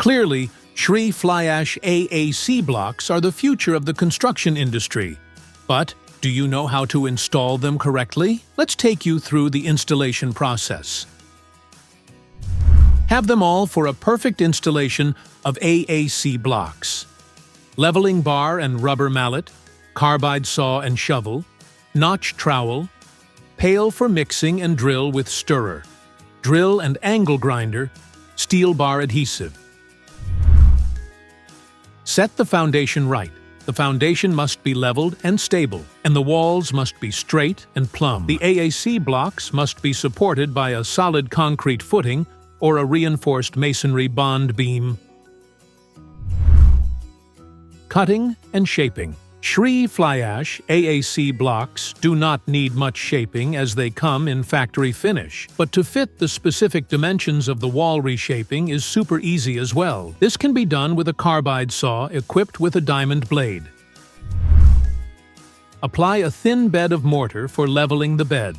Clearly, Shree Flyash AAC blocks are the future of the construction industry. But do you know how to install them correctly? Let's take you through the installation process. Have them all for a perfect installation of AAC blocks. Leveling bar and rubber mallet, carbide saw and shovel, notch trowel, pail for mixing and drill with stirrer, drill and angle grinder, steel bar adhesive. Set the foundation right. The foundation must be leveled and stable, and the walls must be straight and plumb. The AAC blocks must be supported by a solid concrete footing or a reinforced masonry bond beam. Cutting and shaping. Shree Flyash AAC blocks do not need much shaping as they come in factory finish, but to fit the specific dimensions of the wall reshaping is super easy as well. This can be done with a carbide saw equipped with a diamond blade. Apply a thin bed of mortar for leveling the bed.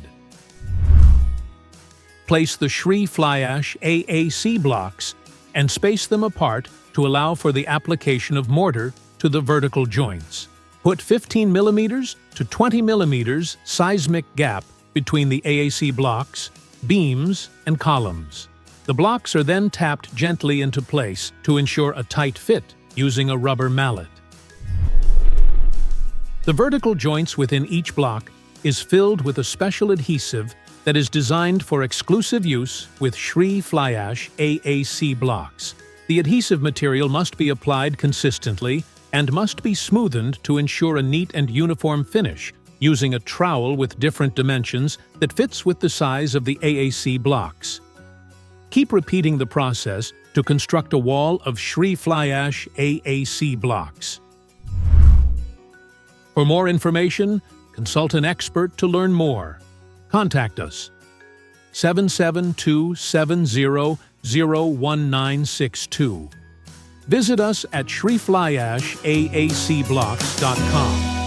Place the Shree Flyash AAC blocks and space them apart to allow for the application of mortar to the vertical joints. Put 15 mm to 20 mm seismic gap between the AAC blocks, beams, and columns. The blocks are then tapped gently into place to ensure a tight fit using a rubber mallet. The vertical joints within each block is filled with a special adhesive that is designed for exclusive use with Shree Flyash AAC blocks. The adhesive material must be applied consistently and must be smoothened to ensure a neat and uniform finish, using a trowel with different dimensions that fits with the size of the AAC blocks. Keep repeating the process to construct a wall of Shree Flyash AAC blocks. For more information, consult an expert to learn more. Contact us 772-70-01962. Visit us at shreeflyashAACblocks.com.